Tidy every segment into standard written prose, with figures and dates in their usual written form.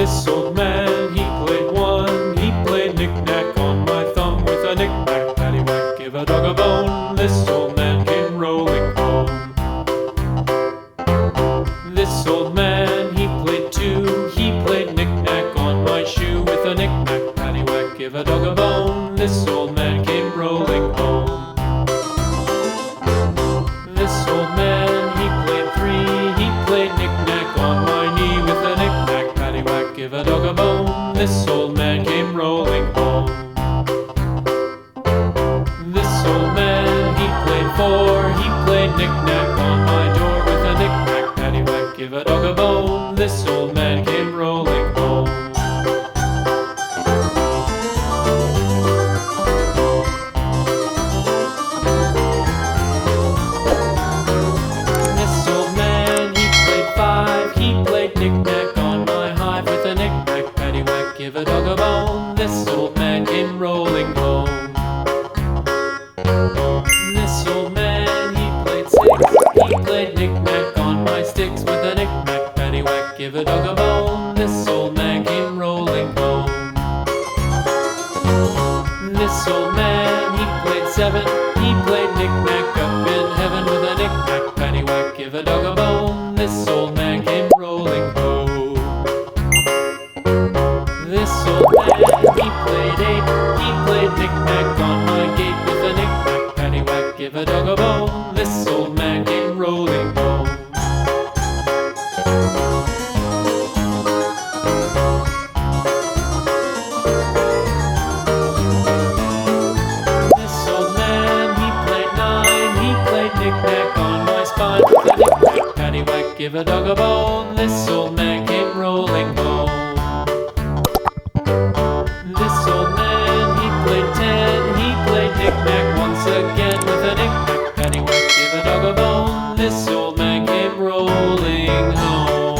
This old man, he played one. He played knick-knack on my thumb with a knick-knack, paddywhack, give a dog a bone. This old man came rolling home. This old man, he played two. He played knick-knack on my shoe with a knick-knack, paddywhack, give a dog a bone. This old man came rolling home. This old man, he played three. He played knick-knack on my knee with a knick-knack, paddywhack, give a dog a bone. This old man came rolling home. This old man, he played four. He played knick-knack on my door with a knick-knack, paddywhack, give a dog a bone. This old man came rolling home. This old man, he played five. He played knick-knack on my hive with a knick-knack, paddywhack, give a dog a bone. This old man came rolling home. This old man, he played six. He played knick-knack on my sticks with a knick-knack, paddywhack, give a dog a bone. This old man came rolling home. This old man, he played seven. He played knick-knack up in heaven with a knick-knack, paddywhack, give a dog a bone. This old man came rolling home. This old man, he played eight. He played knick-knack on my gate with a knick-knack, paddywhack, give a dog a bone. This old man came rolling home. This old man, he played nine. He played knick-knack on my spine with a knick-knack, paddywhack, give a dog a bone. This old man came rolling home. This old man, he played ten. He played knick-knack once again with a knick-knack, paddywhack, give a dog a bone. This old man came rolling home.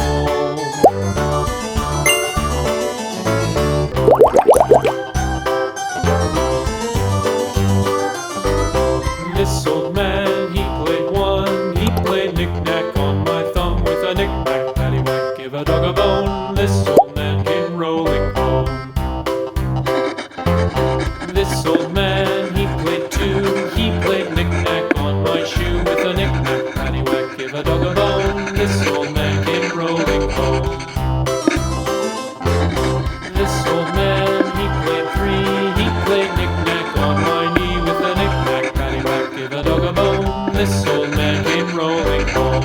This old man, he played one. He played knick-knack on my thumb with a knick-knack, paddywhack, give a dog a bone. This old man came rolling home. This old man, he played two. He played knick-knack on my shoe with a knick-knack, paddywhack, give a dog a bone. This old man came rolling home. This old man, he played three. He played knick-knack on my knee with a knick-knack, paddywhack, give a dog a bone. This old man came rolling home.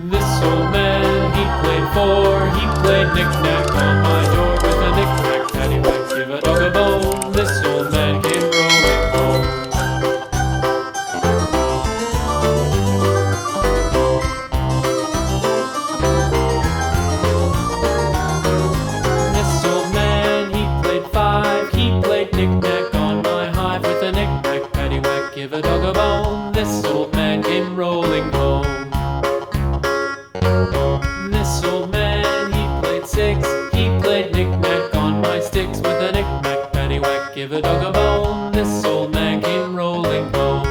This old man, he played four. He played knick-knack on my door with a knick-knack, paddywhack, give a dog a bone. This old man came rolling home. This old man, he played five. He played knick-knack on my hive with a knick-knack, paddywhack, give a dog a bone. This old man came rolling home. This old man, he played six. He played knick-knack on my sticks with a knick-knack, paddywhack, give a dog a bone. This old man came rolling home.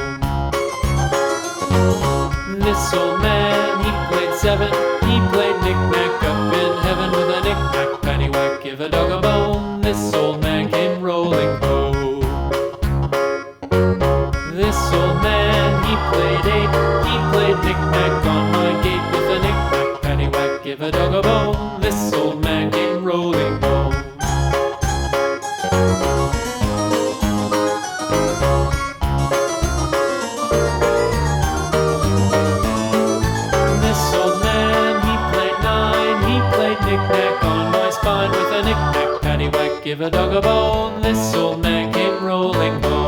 This old man, he played seven. He played knick-knack up in heaven with a knick-knack, paddywhack, give a dog a bone. This old man came rolling home. This old man, he played eight. He played knick-knack on my gate with a knick-knack, paddywhack, give a dog a bone. This old man came rolling home. This old man, he played nine. He played knick-knack on my spine with a knick-knack, paddywhack, give a dog a bone. This old man came rolling home.